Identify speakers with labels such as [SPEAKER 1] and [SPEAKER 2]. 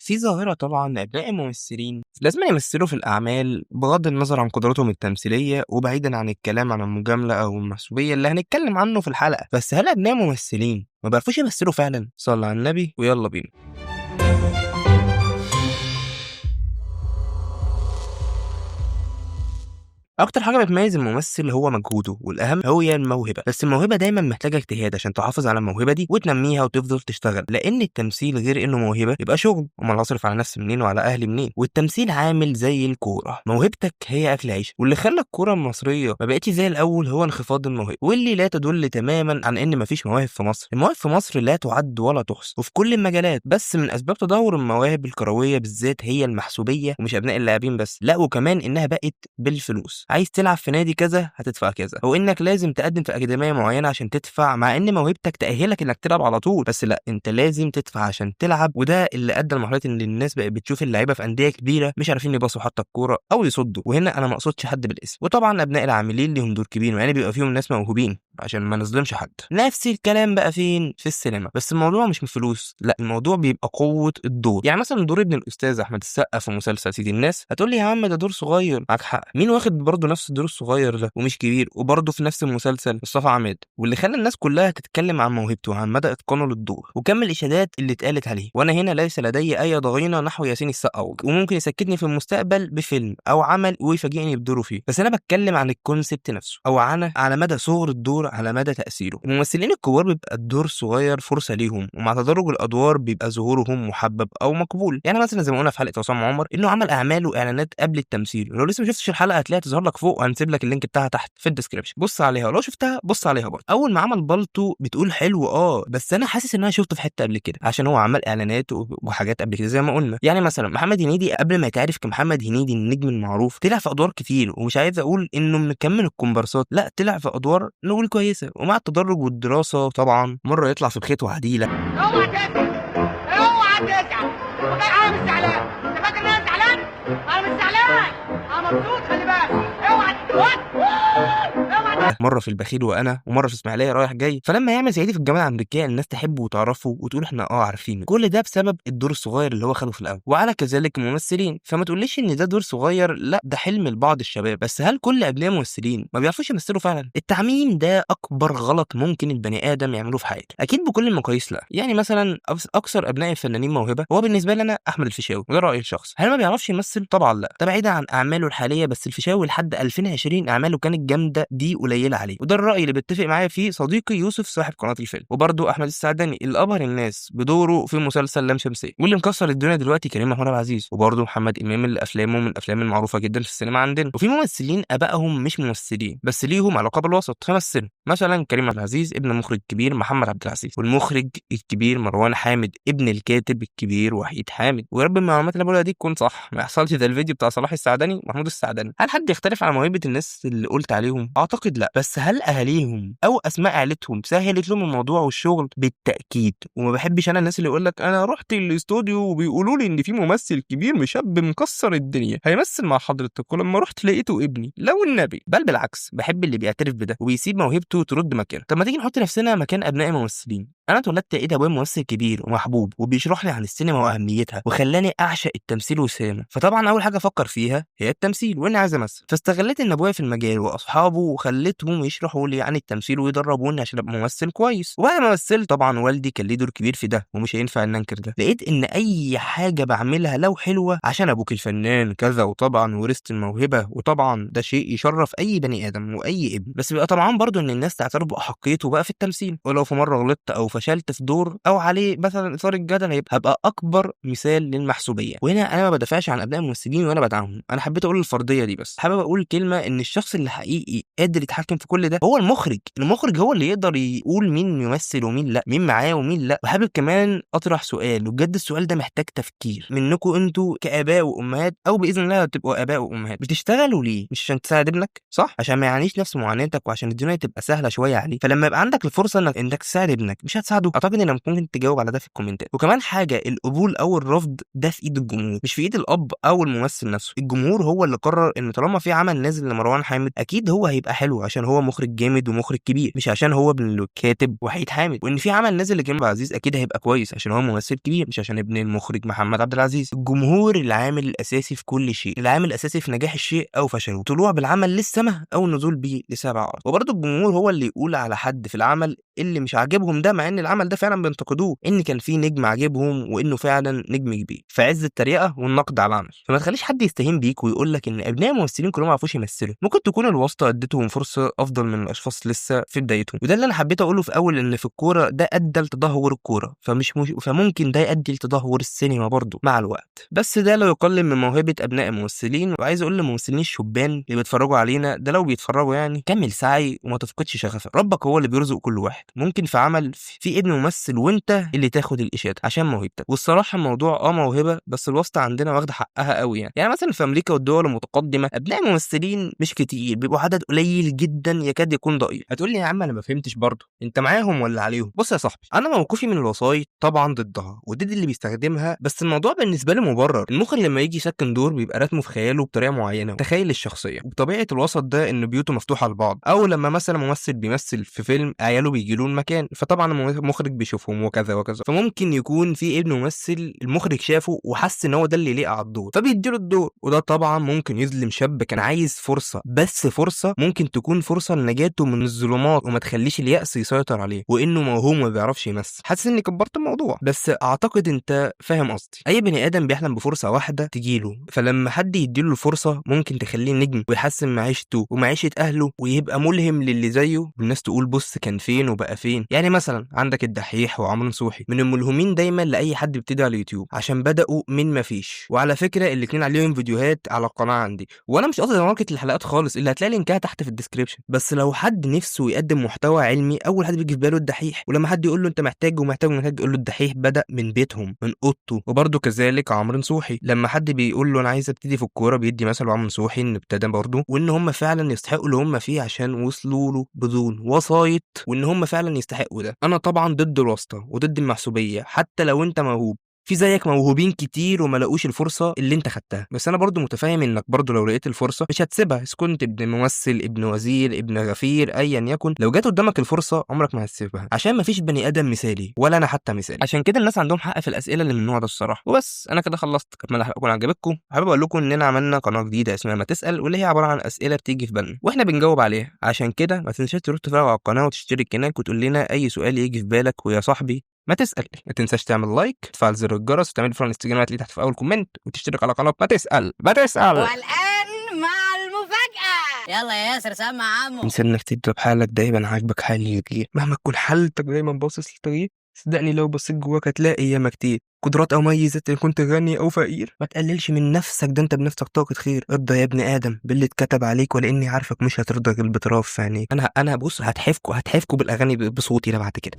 [SPEAKER 1] في ظاهرة طبعا أبناء الممثلين لازم يمثلوا في الأعمال بغض النظر عن قدراتهم التمثيلية وبعيدا عن الكلام عن المجاملة أو المحسوبية اللي هنتكلم عنه في الحلقة. بس هل أبناء ممثلين ما بيعرفوش يمثلوا فعلا؟ صلى على النبي ويلا بينا. اكتر حاجه بتميز الممثل هو مجهوده، والاهم هي الموهبه. بس الموهبه دايما محتاجه اجتهاد عشان تحافظ على الموهبه دي وتنميها وتفضل تشتغل، لان التمثيل غير انه موهبه يبقى شغل. امال هصرف على نفسي منين وعلى اهلي منين؟ والتمثيل عامل زي الكوره، موهبتك هي اكل عيش. واللي خلى الكوره المصريه ما بقتش زي الاول هو انخفاض الموهبه، واللي لا تدل تماما عن ان مفيش مواهب في مصر. المواهب في مصر لا تعد ولا تحصى وفي كل المجالات، بس من اسباب تدهور المواهب الكرويه بالذات هي المحسوبيه، ومش ابناء اللاعبين بس، لا وكمان انها بقت بالفلوس. عايز تلعب في نادي كذا هتدفع كذا، او انك لازم تقدم في اكاديميه معينه عشان تدفع، مع ان موهبتك تاهلك انك تلعب على طول، بس لا انت لازم تدفع عشان تلعب. وده اللي ادى لمرحله ان الناس بقت بتشوف اللعيبه في انديه كبيره مش عارفين يباصوا حتى الكوره او يصدوا. وهنا انا ما اقصدش حد بالاسم. وطبعا ابناء العاملين ليهم دور كبير، يعني بيبقى فيهم ناس موهوبين عشان ما نظلمش حد. نفس الكلام بقى فين؟ في السينما. بس الموضوع مش من فلوس، لا الموضوع بيبقى قوه الدور. يعني مثلا دور ابن الاستاذ احمد السقا في مسلسل سيدي الناس، هتقول لي يا عم ده دور صغير، معاك حق. مين واخد برضه نفس الدور الصغير ده ومش كبير وبرضه في نفس المسلسل؟ مصطفى عماد. واللي خلى الناس كلها تتكلم عن موهبته وعن مدى اتقانه للدور وكم الاشادات اللي اتقالت عليه. وانا هنا ليس لدي اي ضغينه نحو ياسين السقا، وممكن يسكتني في المستقبل بفيلم او عمل ويفاجئني بدوره فيه، بس انا بتكلم عن الكونسبت نفسه، او على مدى صغر الدور، على مدى تاثيره. الممثلين الكبار بيبقى الدور صغير فرصه ليهم، ومع تدرج الادوار بيبقى ظهورهم محبب او مقبول. يعني مثلا زي ما قلنا في حلقه عصام عمر انه عمل اعمال واعلانات قبل التمثيل. لو لسه ما شفتش الحلقه هتلاقيها تظهر لك فوق، وهنسيب لك اللينك بتاعها تحت في الديسكربشن، بص عليها. ولو شفتها بص عليها برضه. اول ما عمل بالطو بتقول حلو بس انا حاسس ان انا شفته في حته قبل كده، عشان هو عمل اعلانات وحاجات قبل كده زي ما قلنا. يعني مثلا محمد هنيدي قبل ما يتعرف كمحمد هنيدي النجم المعروف طلع في ادوار كتير، ومش عايز اقول انه مكمل الكومبارسات، لا طلع في ادوار نقول كويسه. ومع التدرج والدراسه طبعا مره يطلع في بخيت وعديله.
[SPEAKER 2] اوعى تزعل، اوعى تزعل، والله انا مش زعلان. انت فاكر ان انا زعلان؟ انا مش زعلان، انا مبسوط. خلي بالك، اوعى
[SPEAKER 1] مره في البخيل وانا، ومره في اسماعيليه رايح جاي. فلما يعمل صعيدي في الجامعه الامريكيه الناس تحبه وتعرفه وتقول احنا عارفينه. كل ده بسبب الدور الصغير اللي هو خده في الاول. وعلى كذلك الممثلين، فما تقوليش ان ده دور صغير، لا ده حلم لبعض الشباب. بس هل كل ابناء الممثلين ما بيعرفوش يمثلوا فعلا؟ التعميم ده اكبر غلط ممكن البني ادم يعمله في حياته، اكيد بكل المقاييس. لا يعني مثلا اكثر ابناء الفنانين موهبه هو بالنسبه لي انا احمد الفيشاوي، وده رايي الشخصي. هل ما بيعرفش يمثل؟ طبعا لا، ده بعيدا عن اعماله الحاليه. بس الفيشاوي لحد 2020 اعماله كانت جامده، دي قليله عليه. وده الراي اللي بيتفق معايا فيه صديقي يوسف صاحب قناه الفيلم. وبرده احمد السعداني اللي ابهر الناس بدوره في مسلسل لام شمسية، واللي مكسر الدنيا دلوقتي كريم محمود عبد العزيز. وبرده محمد امام اللي افلامه من الافلام المعروفه جدا في السينما عندنا. وفي ممثلين ابائهم مش ممثلين بس ليهم علاقه بالوسط فمثلوا، مثلا كريم عبد العزيز ابن المخرج الكبير محمد عبد العزيز، والمخرج الكبير مروان حامد ابن الكاتب الكبير وحيد حامد. ويا رب المعلومات اللي بقولها دي تكون صح، ما يحصلش زي الفيديو بتاع صلاح السعداني ومحمود السعداني. هل حد يختلف على موهبه الناس اللي قلت عليهم؟ اعتقد لا. بس هل اهاليهم او اسماء عيلتهم سهلت لهم الموضوع والشغل؟ بالتاكيد. وما بحبش انا الناس اللي يقول لك انا رحت الاستوديو وبيقولوا لي ان في ممثل كبير مشاب مكسر الدنيا هيمثل مع حضرتك، ولما رحت لقيته ابني. لو النبي. بل بالعكس، بحب اللي بيعترف بده وبيسيب موهبته ترد مكانه. طب ما تيجي نحط نفسنا مكان ابناء الممثلين. انا اتولدت لقيت ابويا ممثل كبير ومحبوب وبيشرح لي عن السينما واهميتها، وخلاني اعشق التمثيل والسينما. فطبعا اول حاجه افكر فيها هي التمثيل واني عايز امثل. فاستغليت ان ابويا في المجال واصحابه وخليتهم يشرحوا لي عن التمثيل ويدربوني عشان ابقى ممثل كويس. وبعد ما مثلت طبعا والدي كان ليه دور كبير في ده، ومش هينفع ان انكر ده. لقيت ان اي حاجه بعملها لو حلوه عشان ابوك الفنان كذا، وطبعا ورثت الموهبه، وطبعا ده شيء يشرف اي بني ادم واي ابن. بس بيبقى طبعا برضو ان الناس تعترف باحقيته بقى في التمثيل. ولو في مره غلطت او فشلت في دور او عليه مثلا اثاره الجدل، هبقى اكبر مثال للمحسوبيه. وهنا انا ما بدافعش عن ابناء الممثلين وانا بدعمهم، انا حبيت اقول الفرضيه دي بس. حابب اقول كلمه ان الشخص اللي حقيقي قادر يتحكم في كل ده هو المخرج. المخرج هو اللي يقدر يقول مين يمثل ومين لا، مين معاه ومين لا. وحابب كمان اطرح سؤال، وبجد السؤال ده محتاج تفكير منكم انتوا كاباء وامهات، او باذن الله هتبقوا اباء وامهات. بتشتغلوا ليه؟ مش عشان تساعد ابنك صح؟ عشان ما يعانيش نفس معاناتك وعشان الدنيا تبقى سهله شويه عليه. فلما يبقى عندك الفرصه انك تساعد ابنك مش هتساعده؟ اعتقد انك ممكن تجاوب على ده في الكومنتات. وكمان حاجه، القبول او الرفض ده في ايد الجمهور، مش في ايد الاب او الممثل نفسه. الجمهور هو اللي قرر ان طالما في عمل نازل لمروان حامد اكيد هو هيبقى حلو عشان هو مخرج جامد ومخرج كبير، مش عشان هو ابن الكاتب وحيد حامد. وان في عمل نازل لكريم عبد العزيز اكيد هيبقى كويس عشان هو ممثل كبير، مش عشان ابن المخرج محمد عبد العزيز. الجمهور العامل الاساسي في كل شيء، العامل الاساسي في نجاح الشيء او فشله، طلوع بالعمل للسماء او النزول بيه لسبع ارض. وبرضه الجمهور هو اللي يقول على حد في العمل اللي مش عاجبهم ده، مع ان العمل ده فعلا بينتقدوه، ان كان فيه نجم عاجبهم وانه فعلا نجم كبير، في عز التريقه والنقد على العمل. فما تخليش حد يستهين بيك ويقول لك ان ابناء الممثلين كلهم ما يعرفوش يمثلوا. ممكن تكون الواسطه ادتهم فرصه افضل من الاشخاص لسه في بدايتهم، وده اللي انا حبيت اقوله في اول، ان في الكوره ده ادى لتدهور الكوره، فممكن ده يؤدي لتدهور السينما برضه مع الوقت. بس ده لا يقلل من موهبه ابناء الممثلين. وعايز اقول للممثلين الشبان اللي بيتفرجوا علينا ده، لو بيتفرجوا يعني كمل سعي وما تفقدش شغفك، ربك هو اللي بيرزق كل واحد. ممكن في عمل في ابن ممثل وانت اللي تاخد الاشاده عشان موهبتك. والصراحه الموضوع موهبه، بس الواسطه عندنا واخده حقها قوي يعني مثلا في امريكا والدول المتقدمه ابناء الممثلين مش كتير، بيبقوا عدد قليل جدا يكاد يكون ضئيل. هتقول لي يا عم انا ما فهمتش برضه، انت معاهم ولا عليهم؟ بص يا صاحبي، انا موقفي من الوسايط طبعا ضدها وضد اللي بيستخدمها، بس الموضوع بالنسبه لي مبرر. المخرج لما يجي يسكن دور بيبقى راتمه في خياله بطريقه معينه، تخيل الشخصيه. وبطبيعه الوسط ده ان بيوته مفتوحه لبعض، او لما مثلا ممثل بيمثل في فيلم عياله بيجي له المكان، فطبعا المخرج بيشوفهم وكذا وكذا. فممكن يكون في ابن ممثل المخرج شافه وحس ان هو ده اللي يليق على الدور فبيديله الدور، وده طبعا ممكن يظلم شاب كان عايز فرصه، بس فرصه ممكن تكون فرصه لنجاته من الظلمات وما تخليش اليأس يسيطر عليه، وانه موهوم ما بيعرفش يمثل. حاسس اني كبرت الموضوع، بس اعتقد انت فاهم قصدي. اي بني ادم بيحلم بفرصه واحده تجيله، فلما حد يديله الفرصه ممكن تخليه نجم ويحسن معيشته ومعيشه اهله ويبقى ملهم للي زيه، والناس تقول بص كان فين وبقى فين. يعني مثلا عندك الدحيح وعمرو نصوحي من الملهمين دايما لاي حد بيبتدي على اليوتيوب، عشان بداوا من ما فيش. وعلى فكره الاثنين عليهم فيديوهات على القناه عندي، وانا مش قصدي ماركت الحلقات خالص، اللي هتلاقي لينكها تحت في الديسكريبشن. بس لو حد نفسه يقدم محتوى علمي اول حد بيجي في باله الدحيح، ولما حد يقول له انت محتاج ومحتاج يقول له الدحيح بدا من بيتهم من اوضته. وبرده كذلك عمرو نصوحي، لما حد بيقول له انا عايز ابتدي في الكوره بيدي مثل عمرو نصوحي ان ابتدى برده، وان هم فعلا يستحقوا اللي هم فيه عشان وصلوا له بدون وسايط، وان هم فعلا يستحقوا ده. انا طبعا ضد الواسطه وضد المحسوبيه، حتى لو انت موهوب، في زيك موهوبين كتير وما لاقوش الفرصه اللي انت خدتها. بس انا برضو متفاهم انك برضو لو لقيت الفرصه مش هتسيبها، اذا كنت ابن ممثل ابن وزير ابن غفير ايا يكن، لو جت قدامك الفرصه عمرك ما هتسيبها، عشان ما فيش بني ادم مثالي ولا انا حتى مثالي. عشان كده الناس عندهم حق في الاسئله اللي من النوع ده الصراحه. وبس انا كده خلصت، اتمنى الحلقه تكون عجبتكم. حابب اقول لكم اننا عملنا قناه جديده اسمها ما تسال، واللي هي عباره عن اسئله بتيجي في بالنا واحنا بنجاوب عليها. عشان كده ما تنساش تروح تتفرج على القناه وتشترك هناك وتقول لنا اي سؤال يجي في بالك. ويا صاحبي ما تسأل، ما تنساش تعمل لايك، تفعل زر الجرس، وتعمل فولو على الانستجرام اللي تحت في اول كومنت، وتشترك على قناه ما تسأل.
[SPEAKER 2] والآن مع المفاجأة. يلا يا ياسر سمع عمو.
[SPEAKER 1] انسى انك تضرب حالك دايما عاجبك حال الغير، مهما تكون حالتك دايما باصص للتغيير. صدقني لو بصيت جواك هتلاقي ياما كتير قدرات او ميزات، ان كنت غني او فقير. ما تقللش من نفسك، ده انت بنفسك طاقه خير. ارضى يا ابن ادم باللي اتكتب عليك، ولاني عارفك مش هترضى غير بطراف في عينيك. انا بص هتحفكوا بالاغاني بصوتي ده بعد كده.